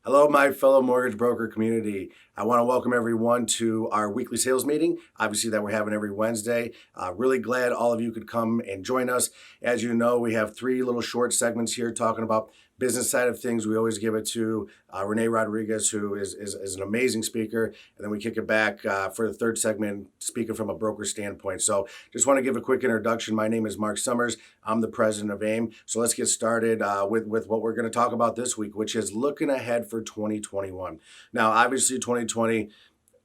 Hello, my fellow mortgage broker community. I want to welcome everyone to our weekly sales meeting, obviously that we're having every Wednesday. Really glad all of you could come and join us. As you know, we have three little short segments here talking about business side of things. We always give it to Rene Rodriguez, who is an amazing speaker. And then we kick it back for the third segment, speaking from a broker standpoint. So just want to give a quick introduction. My name is Marc Summers. I'm the president of AIME. So let's get started with what we're going to talk about this week, which is looking ahead for 2021. Now, obviously, 2020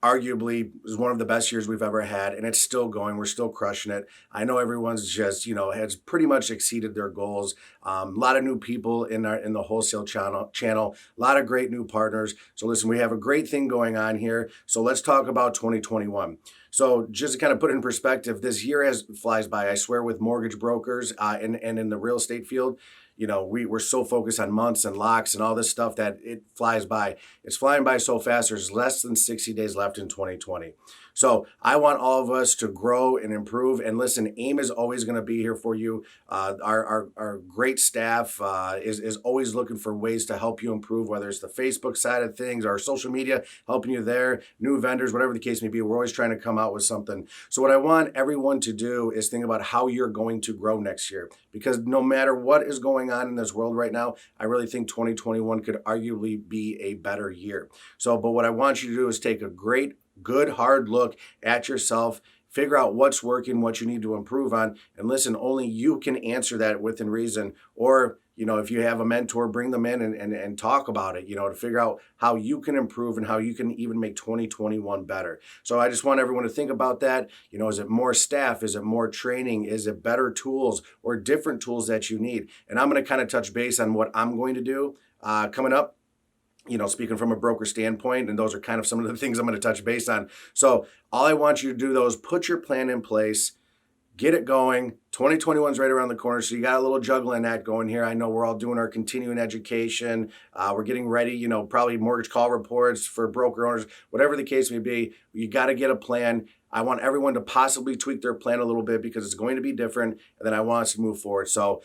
arguably is one of the best years we've ever had, and it's still going. We're still crushing it. I know everyone's just, has pretty much exceeded their goals. A lot of new people in the wholesale channel, a lot of great new partners. So listen, we have a great thing going on here. So let's talk about 2021. So just to kind of put it in perspective, this year flies by. I swear, with mortgage brokers and in the real estate field, we're so focused on months and locks and all this stuff that it flies by. It's flying by so fast. There's less than 60 days left in 2020. So I want all of us to grow and improve. And listen, AIME is always going to be here for you. Our great staff is always looking for ways to help you improve, whether it's the Facebook side of things, our social media, helping you there, new vendors, whatever the case may be. We're always trying to come out with something. So what I want everyone to do is think about how you're going to grow next year, because no matter what is going on in this world right now, I really think 2021 could arguably be a better year. So, but what I want you to do is take a good, hard look at yourself, figure out what's working, what you need to improve on, and listen, only you can answer that within reason. Or, if you have a mentor, bring them in and talk about it, to figure out how you can improve and how you can even make 2021 better. So I just want everyone to think about that. Is it more staff? Is it more training? Is it better tools or different tools that you need? And I'm going to kind of touch base on what I'm going to do coming up. Speaking from a broker standpoint, and those are kind of some of the things I'm going to touch base on. So all I want you to do, though, is put your plan in place, get it going. 2021 is right around the corner, so you got a little juggling act going here. I know we're all doing our continuing education. We're getting ready, probably mortgage call reports for broker owners, whatever the case may be. You got to get a plan. I want everyone to possibly tweak their plan a little bit because it's going to be different, and then I want us to move forward. So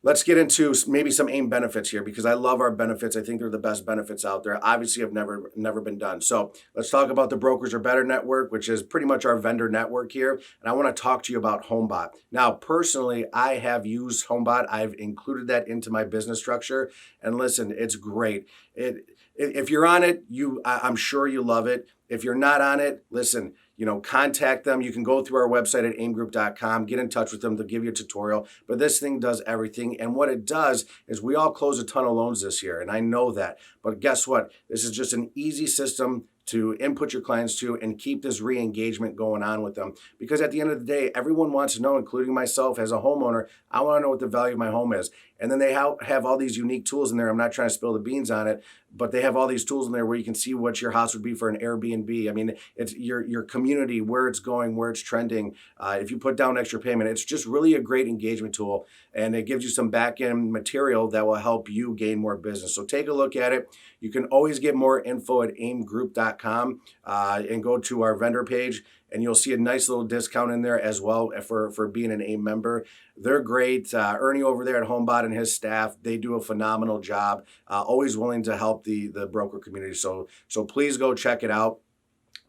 let's get into maybe some AIME benefits here, because I love our benefits. I think they're the best benefits out there. Obviously, have never been done. So let's talk about the Brokers Are Better network, which is pretty much our vendor network here. And I want to talk to you about HomeBot. Now, personally, I have used HomeBot. I've included that into my business structure. And listen, it's great. If you're on it, I'm sure you love it. If you're not on it, listen, contact them. You can go through our website at aimegroup.com, get in touch with them. They'll give you a tutorial. But this thing does everything. And what it does is we all close a ton of loans this year, and I know that. But guess what? This is just an easy system to input your clients to and keep this re-engagement going on with them. Because at the end of the day, everyone wants to know, including myself as a homeowner, I want to know what the value of my home is. And then they have all these unique tools in there. I'm not trying to spill the beans on it, but they have all these tools in there where you can see what your house would be for an Airbnb. I mean, it's your community, where it's going, where it's trending. If you put down extra payment, it's just really a great engagement tool. And it gives you some back-end material that will help you gain more business. So take a look at it. You can always get more info at aimegroup.com and go to our vendor page, and you'll see a nice little discount in there as well for being an AIME member. They're great. Ernie over there at HomeBot and his staff, they do a phenomenal job, always willing to help the broker community. So please go check it out.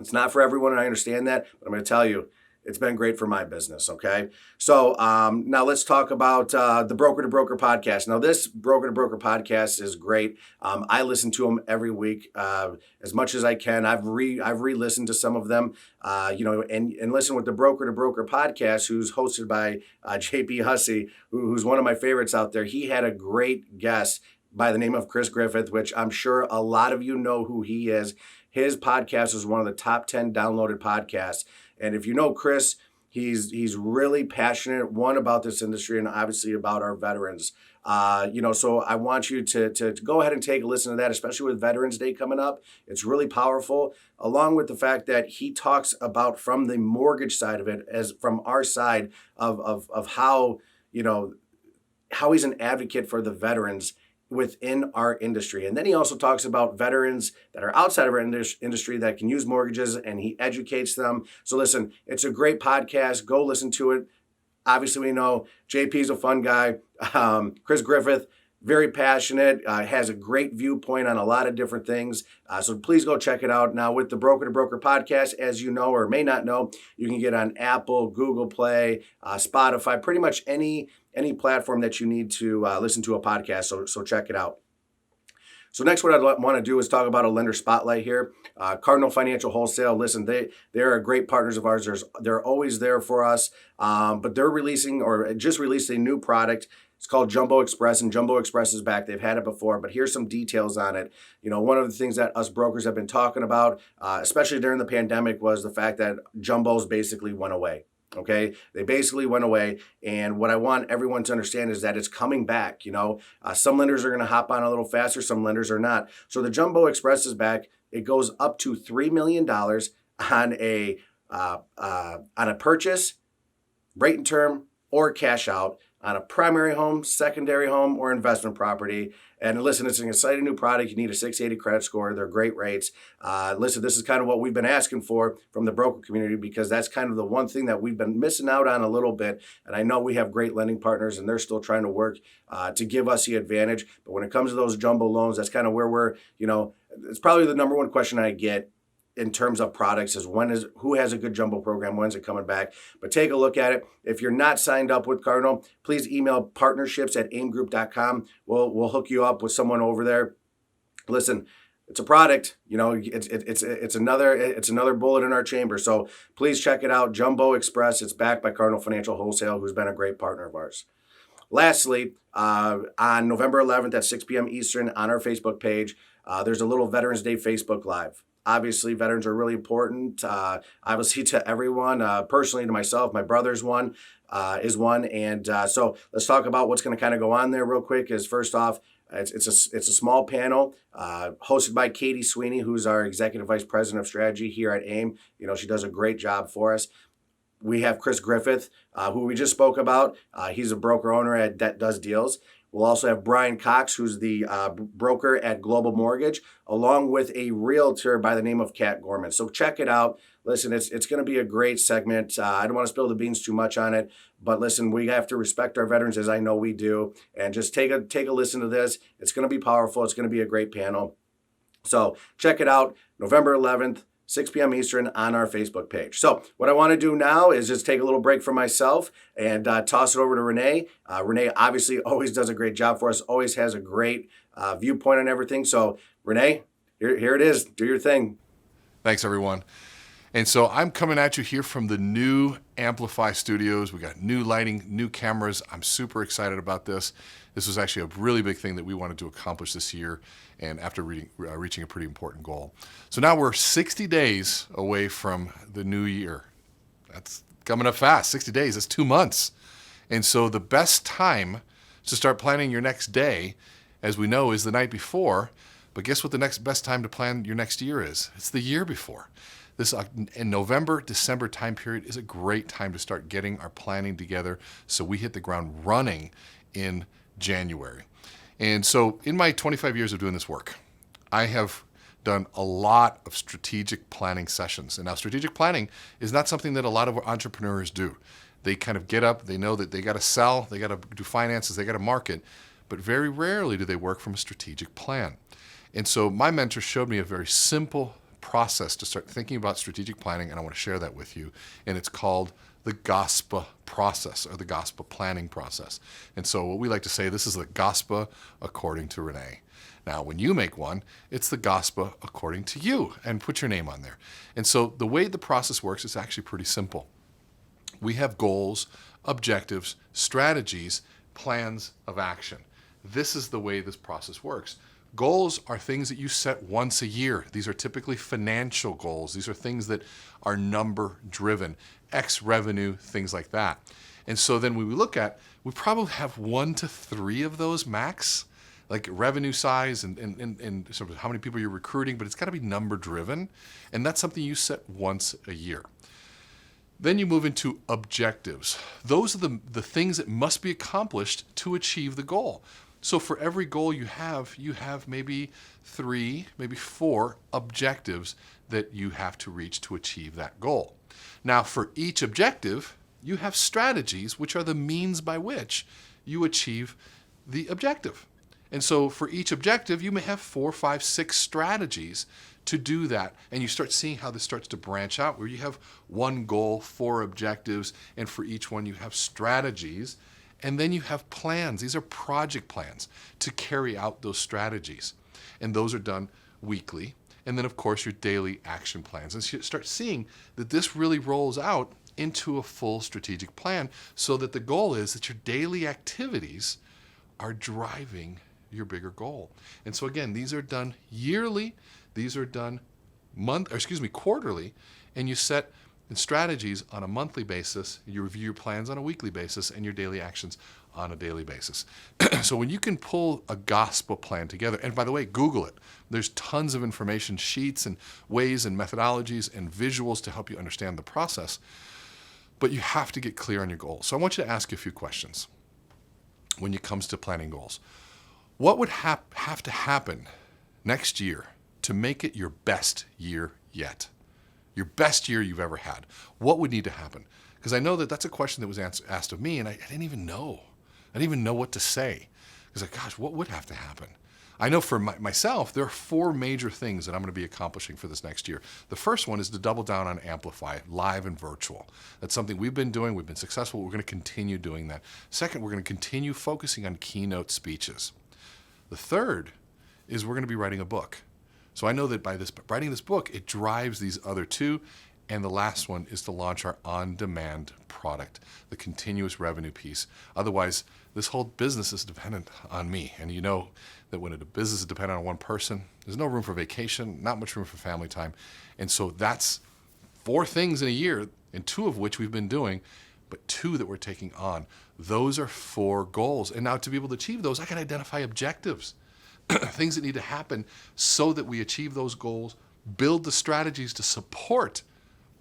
It's not for everyone, and I understand that, but I'm going to tell you, it's been great for my business, okay? So now let's talk about the Broker to Broker podcast. Now, this Broker to Broker podcast is great. I listen to them every week as much as I can. I've re-listened to some of them, and listen with the Broker to Broker podcast, who's hosted by JP Hussey, who's one of my favorites out there. He had a great guest by the name of Chris Griffith, which I'm sure a lot of you know who he is. His podcast is one of the top 10 downloaded podcasts. And if you know Chris, he's really passionate, one, about this industry and obviously about our veterans. So I want you to go ahead and take a listen to that, especially with Veterans Day coming up. It's really powerful, along with the fact that he talks about from the mortgage side of it, as from our side of how, how he's an advocate for the veterans within our industry. And then he also talks about veterans that are outside of our industry that can use mortgages, and he educates them. So listen, it's a great podcast. Go listen to it. Obviously, we know JP's a fun guy. Chris Griffith, very passionate, has a great viewpoint on a lot of different things. So please go check it out. Now, with the Broker to Broker podcast, as you know or may not know, you can get on Apple, Google Play, Spotify, pretty much any platform that you need to listen to a podcast. So check it out. So next, what I'd want to do is talk about a lender spotlight here. Cardinal Financial Wholesale. Listen, they're great partners of ours. They're always there for us, but they're releasing or just released a new product. It's called Jumbo Express, and Jumbo Express is back. They've had it before, but here's some details on it. You know, one of the things that us brokers have been talking about, especially during the pandemic, was the fact that jumbos basically went away. Okay, they basically went away, and what I want everyone to understand is that it's coming back. You know, some lenders are going to hop on a little faster, some lenders are not. So the Jumbo Express is back. It goes up to $3 million on a purchase, rate and term, or cash out on a primary home, secondary home, or investment property. And listen, it's an exciting new product. You need a 680 credit score. They're great rates. Listen, this is kind of what we've been asking for from the broker community, because that's kind of the one thing that we've been missing out on a little bit. And I know we have great lending partners, and they're still trying to work to give us the advantage. But when it comes to those jumbo loans, that's kind of where we're, you know, it's probably the number one question I get in terms of products is who has a good jumbo program, when's it coming back? But take a look at it. If you're not signed up with Cardinal, please email partnerships@aimegroup.com. We'll hook you up with someone over there. Listen, it's a product, you know, it's another bullet in our chamber. So please check it out. Jumbo Express. It's backed by Cardinal Financial Wholesale, who's been a great partner of ours. Lastly, on November 11th at 6 p.m. Eastern on our Facebook page, there's a little Veterans Day Facebook Live. Obviously, veterans are really important, obviously, to everyone. Personally, to myself, my brother's one is one. And so let's talk about what's going to kind of go on there real quick. Is first off, it's a small panel hosted by Katie Sweeney, who's our Executive Vice President of Strategy here at AIME. You know, she does a great job for us. We have Chris Griffith, who we just spoke about. He's a broker owner at Debt Does Deals. We'll also have Brian Cox, who's the broker at Global Mortgage, along with a realtor by the name of Kat Gorman. So check it out. Listen, it's going to be a great segment. I don't want to spill the beans too much on it, but listen, we have to respect our veterans, as I know we do, and just take a listen to this. It's going to be powerful. It's going to be a great panel. So check it out, November 11th. 6 p.m. Eastern on our Facebook page. So what I want to do now is just take a little break for myself and toss it over to Rene. Rene obviously always does a great job for us, always has a great viewpoint on everything. So Rene, here it is. Do your thing. Thanks, everyone. And so I'm coming at you here from the new Amplify Studios. We got new lighting, new cameras. I'm super excited about this. This was actually a really big thing that we wanted to accomplish this year, and after reaching a pretty important goal. So now we're 60 days away from the new year. That's coming up fast. 60 days, that's 2 months. And so the best time to start planning your next day, as we know, is the night before. But guess what the next best time to plan your next year is? It's the year before. This in November, December time period is a great time to start getting our planning together so we hit the ground running in January. And so in my 25 years of doing this work, I have done a lot of strategic planning sessions. And now strategic planning is not something that a lot of entrepreneurs do. They kind of get up, they know that they got to sell, they got to do finances, they got to market, but very rarely do they work from a strategic plan. And so my mentor showed me a very simple process to start thinking about strategic planning, and I want to share that with you. And it's called the GOSPA process, or the GOSPA planning process. And so what we like to say, this is the GOSPA according to Rene. Now, when you make one, it's the GOSPA according to you, and put your name on there. And so the way the process works is actually pretty simple. We have goals, objectives, strategies, plans of action. This is the way this process works. Goals are things that you set once a year. These are typically financial goals. These are things that are number driven, X revenue, things like that. And so then when we look at, we probably have 1 to 3 of those max, like revenue size and sort of how many people you're recruiting, but it's got to be number driven. And that's something you set once a year. Then you move into objectives. Those are the things that must be accomplished to achieve the goal. So for every goal you have maybe 3, maybe 4 objectives that you have to reach to achieve that goal. Now for each objective, you have strategies, which are the means by which you achieve the objective. And so for each objective, you may have 4, 5, 6 strategies to do that. And you start seeing how this starts to branch out, where you have one goal, 4 objectives, and for each one you have strategies. And then you have plans. These are project plans to carry out those strategies. And those are done weekly. And then, of course, your daily action plans. And so you start seeing that this really rolls out into a full strategic plan, so that the goal is that your daily activities are driving your bigger goal. And so again, these are done yearly, these are done quarterly, and you set strategies on a monthly basis, you review your plans on a weekly basis, and your daily actions on a daily basis. So when you can pull a GOSPA plan together, and by the way, Google it. There's tons of information, sheets and ways and methodologies and visuals to help you understand the process, but you have to get clear on your goals. So I want you to ask you a few questions when it comes to planning goals. What would have to happen next year to make it your best year yet? Your best year you've ever had. What would need to happen? Because I know that that's a question that was asked of me, and I didn't even know. I didn't even know what to say. Because, gosh, what would have to happen? I know for myself, there are 4 major things that I'm going to be accomplishing for this next year. The first one is to double down on Amplify, live and virtual. That's something we've been doing. We've been successful. We're going to continue doing that. Second, we're going to continue focusing on keynote speeches. The third is we're going to be writing a book. So I know that by writing this book, it drives these other 2. And the last one is to launch our on-demand product, the continuous revenue piece. Otherwise, this whole business is dependent on me. And you know that when a business is dependent on one person, there's no room for vacation, not much room for family time. And so that's 4 things in a year, and 2 of which we've been doing, but 2 that we're taking on. Those are 4 goals. And now to be able to achieve those, I can identify objectives, things that need to happen so that we achieve those goals, build the strategies to support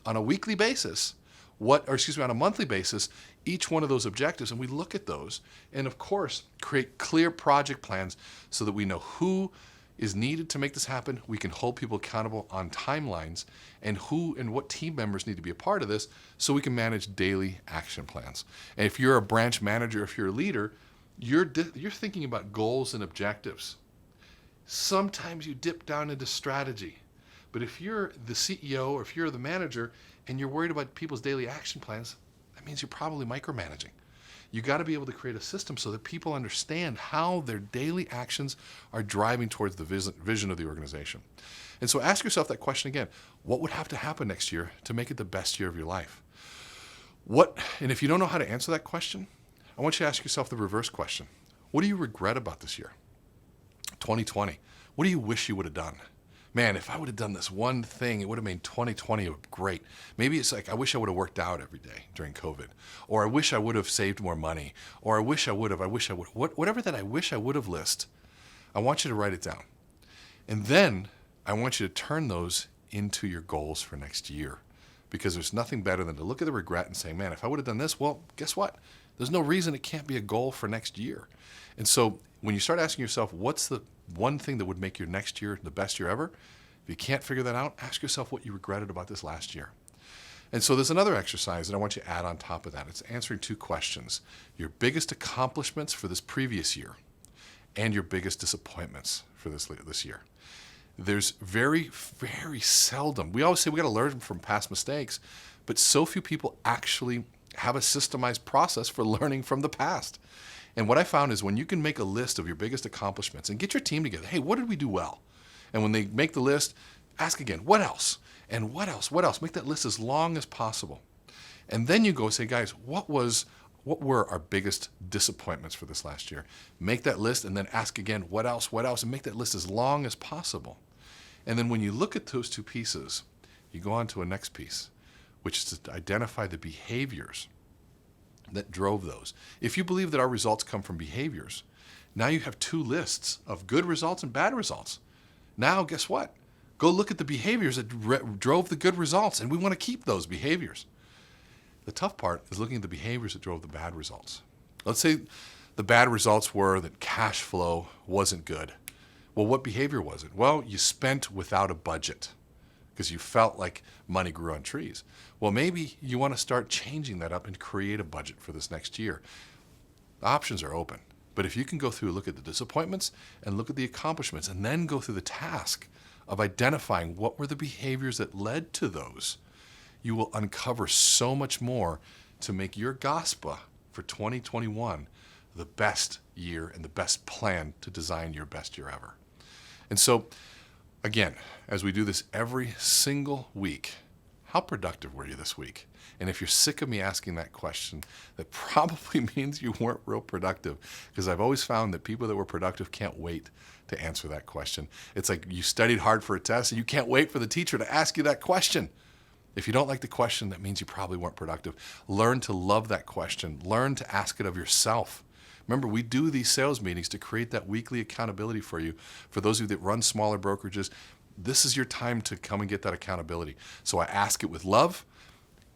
on a weekly basis, on a monthly basis, each one of those objectives, and we look at those, and of course, create clear project plans so that we know who is needed to make this happen. We can hold people accountable on timelines, and who and what team members need to be a part of this, so we can manage daily action plans. And if you're a branch manager, if you're a leader, you're thinking about goals and objectives. Sometimes you dip down into strategy. But if you're the CEO or if you're the manager and you're worried about people's daily action plans, that means you're probably micromanaging. You got to be able to create a system so that people understand how their daily actions are driving towards the vision of the organization. And so ask yourself that question again. What would have to happen next year to make it the best year of your life? And if you don't know how to answer that question, I want you to ask yourself the reverse question. What do you regret about this year? 2020. What do you wish you would have done? Man, if I would have done this one thing, it would have made 2020 great. Maybe it's like, I wish I would have worked out every day during COVID. Or I wish I would have saved more money. Or I wish I would have. Whatever that I wish I would have list, I want you to write it down. And then I want you to turn those into your goals for next year. Because there's nothing better than to look at the regret and say, man, if I would have done this, well, guess what? There's no reason it can't be a goal for next year. And so when you start asking yourself, what's the one thing that would make your next year the best year ever? If you can't figure that out, ask yourself what you regretted about this last year. And so there's another exercise that I want you to add on top of that. It's answering 2 questions. Your biggest accomplishments for this previous year and your biggest disappointments for this year. There's very, very seldom, we always say we got to learn from past mistakes, but so few people actually have a systemized process for learning from the past. And what I found is when you can make a list of your biggest accomplishments and get your team together, hey, what did we do well? And when they make the list, ask again, what else? And what else? What else? Make that list as long as possible. And then you go say, guys, what were our biggest disappointments for this last year? Make that list and then ask again, what else? What else? And make that list as long as possible. And then when you look at those 2 pieces, you go on to a next piece, which is to identify the behaviors that drove those. If you believe that our results come from behaviors, now you have 2 lists of good results and bad results. Now, guess what? Go look at the behaviors that drove the good results, and we want to keep those behaviors. The tough part is looking at the behaviors that drove the bad results. Let's say the bad results were that cash flow wasn't good. Well, what behavior was it? Well, you spent without a budget because you felt like money grew on trees. Well, maybe you want to start changing that up and create a budget for this next year. The options are open. But if you can go through, look at the disappointments and look at the accomplishments, and then go through the task of identifying what were the behaviors that led to those, you will uncover so much more to make your GOSPA for 2021 the best year and the best plan to design your best year ever. And so, again, as we do this every single week, how productive were you this week? And if you're sick of me asking that question, that probably means you weren't real productive, because I've always found that people that were productive can't wait to answer that question. It's like you studied hard for a test and you can't wait for the teacher to ask you that question. If you don't like the question, that means you probably weren't productive. Learn to love that question. Learn to ask it of yourself. Remember, we do these sales meetings to create that weekly accountability for you. For those of you that run smaller brokerages, this is your time to come and get that accountability. So I ask it with love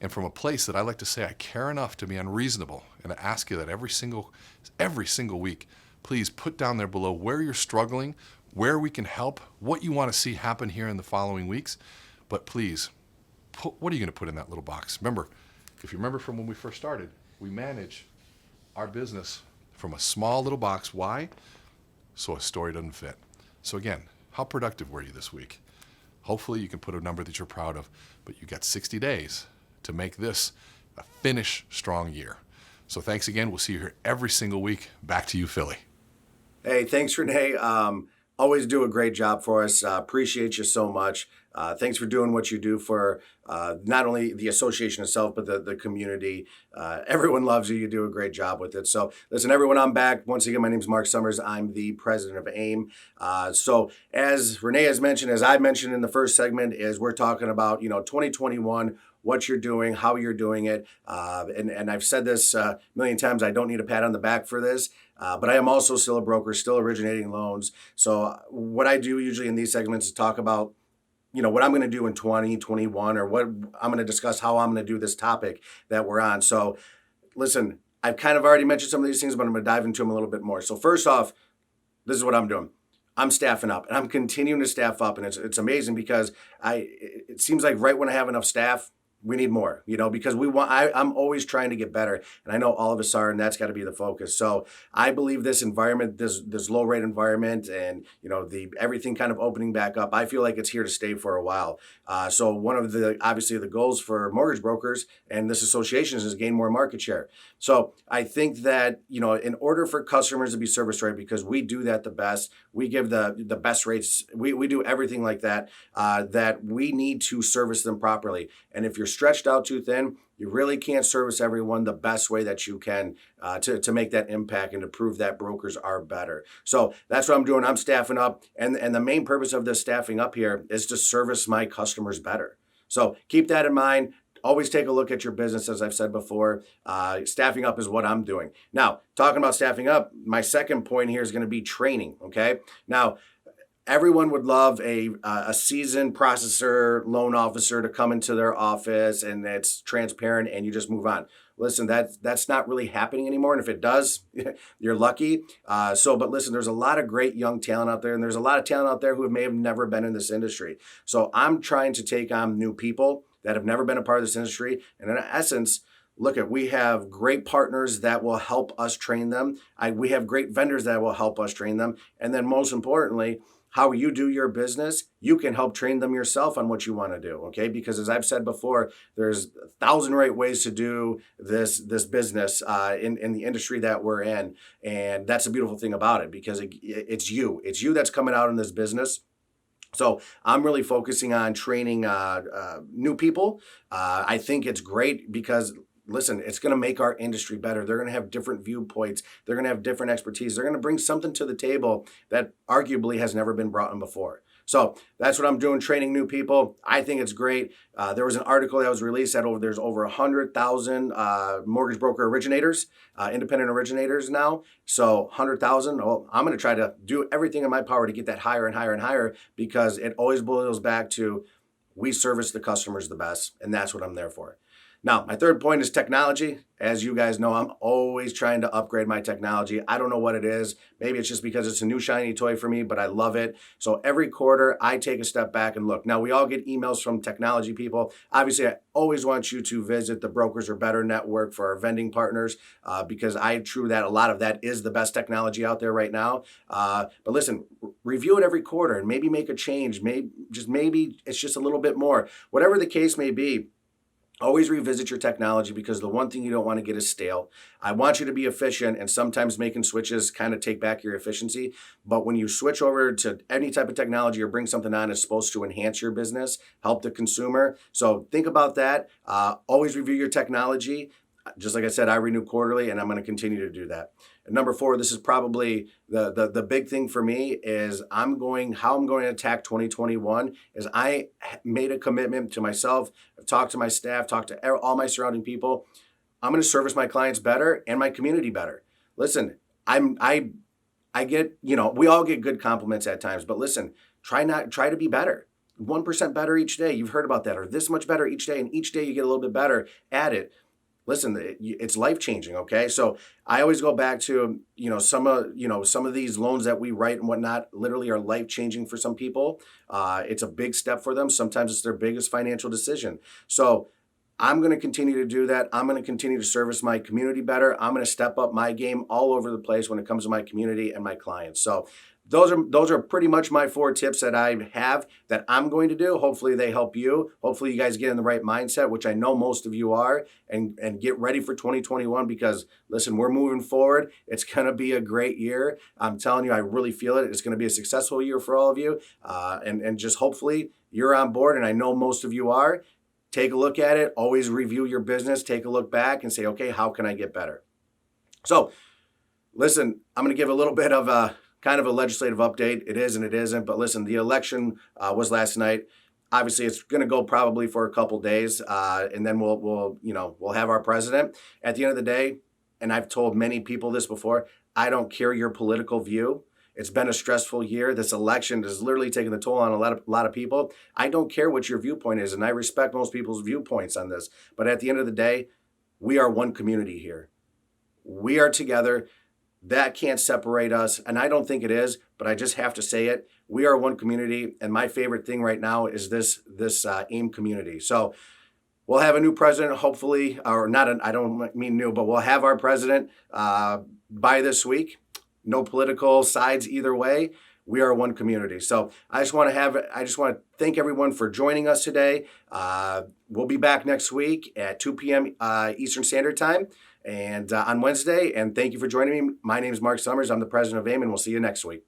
and from a place that I like to say I care enough to be unreasonable, and I ask you that every single week. Please put down there below where you're struggling, where we can help, what you want to see happen here in the following weeks. But please, what are you going to put in that little box? Remember, if you remember from when we first started, we manage our business from a small little box. Why? So a story doesn't fit. So again, how productive were you this week? Hopefully you can put a number that you're proud of, but you got 60 days to make this a finish strong year. So thanks again. We'll see you here every single week. Back to you, Philly. Hey, thanks, Rene. Always do a great job for us. Appreciate you so much. Thanks for doing what you do for not only the association itself, but the community. Everyone loves you. You do a great job with it. So listen, everyone, I'm back. Once again, my name is Marc Summers. I'm the president of AIME. So as Rene has mentioned, as I mentioned in the first segment, is we're talking about, 2021, what you're doing, how you're doing it. And I've said this a million times, I don't need a pat on the back for this. But I am also still a broker, still originating loans. So what I do usually in these segments is talk about, what I'm going to do in 2021, or what I'm going to discuss how I'm going to do this topic that we're on. So listen, I've kind of already mentioned some of these things, but I'm going to dive into them a little bit more. So first off, this is what I'm doing. I'm staffing up, and I'm continuing to staff up. And it's amazing because it seems like right when I have enough staff, we need more, because I'm always trying to get better. And I know all of us are, and that's got to be the focus. So I believe this environment, this low rate environment, and, everything kind of opening back up, I feel like it's here to stay for a while. So one of obviously the goals for mortgage brokers and this association is to gain more market share. So I think that, in order for customers to be serviced right, because we do that the best, we give the best rates, we do everything like that, that we need to service them properly. And if you're stretched out too thin, you really can't service everyone the best way that you can to make that impact and to prove that brokers are better. So that's what I'm doing. I'm staffing up. And the main purpose of this staffing up here is to service my customers better. So keep that in mind. Always take a look at your business, as I've said before. Staffing up is what I'm doing. Now, talking about staffing up, my second point here is going to be training, okay? Now, everyone would love a seasoned processor, loan officer to come into their office and it's transparent and you just move on. Listen, that's not really happening anymore. And if it does, you're lucky. But listen, there's a lot of great young talent out there, and there's a lot of talent out there who may have never been in this industry. So I'm trying to take on new people that have never been a part of this industry. And in essence, we have great partners that will help us train them. We have great vendors that will help us train them. And then most importantly, how you do your business, you can help train them yourself on what you want to do, okay? Because as I've said before, there's 1,000 right ways to do this business in the industry that we're in. And that's the beautiful thing about it, because it's you. It's you that's coming out in this business. So I'm really focusing on training new people. I think it's great because, listen, it's going to make our industry better. They're going to have different viewpoints. They're going to have different expertise. They're going to bring something to the table that arguably has never been brought in before. So that's what I'm doing, training new people. I think it's great. There was an article that was released that there's over 100,000 mortgage broker originators, independent originators now. So 100,000, well, I'm going to try to do everything in my power to get that higher and higher and higher, because it always boils back to we service the customers the best, and that's what I'm there for. Now, my third point is technology. As you guys know, I'm always trying to upgrade my technology. I don't know what it is. Maybe it's just because it's a new shiny toy for me, but I love it. So every quarter, I take a step back and look. Now, we all get emails from technology people. Obviously, I always want you to visit the Brokers Are Better network for our vending partners because I true that a lot of that is the best technology out there right now. But listen, review it every quarter and maybe make a change. Maybe it's just a little bit more. Whatever the case may be, always revisit your technology because the one thing you don't want to get is stale. I want you to be efficient, and sometimes making switches kind of take back your efficiency. But when you switch over to any type of technology or bring something on, it's supposed to enhance your business, help the consumer. So think about that. Always review your technology. Just like I said, I renew quarterly, and I'm going to continue to do that. And number 4, this is probably the big thing for me is how I'm going to attack 2021 is I made a commitment to myself. I've talked to my staff, talked to all my surrounding people. I'm going to service my clients better and my community better. Listen, I get, we all get good compliments at times, but listen, try to be better. 1% better each day. You've heard about that, or this much better each day, and each day you get a little bit better at it. Listen, it's life-changing, okay? So I always go back to, some of these loans that we write and whatnot literally are life-changing for some people. It's a big step for them. Sometimes it's their biggest financial decision. So I'm going to continue to do that. I'm going to continue to service my community better. I'm going to step up my game all over the place when it comes to my community and my clients. So those are pretty much my 4 tips that I have that I'm going to do. Hopefully they help you. Hopefully you guys get in the right mindset, which I know most of you are, and get ready for 2021 because, listen, we're moving forward. It's going to be a great year. I'm telling you, I really feel it. It's going to be a successful year for all of you. And just hopefully you're on board, and I know most of you are. Take a look at it. Always review your business. Take a look back and say, okay, how can I get better? So, listen, I'm going to give a little bit of a kind of a legislative update. It is and it isn't. But listen, the election was last night. Obviously, it's going to go probably for a couple days, and then we'll have our president. At the end of the day, and I've told many people this before, I don't care your political view. It's been a stressful year. This election has literally taken the toll on a lot of people. I don't care what your viewpoint is, and I respect most people's viewpoints on this. But at the end of the day, we are one community here. We are together. That can't separate us, and I don't think it is, but I just have to say it. We are one community, and my favorite thing right now is this AIME community. So we'll have a new president, hopefully, or not. I don't mean new, but we'll have our president by this week. No political sides either way. We are one community. So I just want to thank everyone for joining us today. We'll be back next week at 2 p.m. Eastern Standard Time and on Wednesday. And thank you for joining me. My name is Marc Summers. I'm the president of AIME, and we'll see you next week.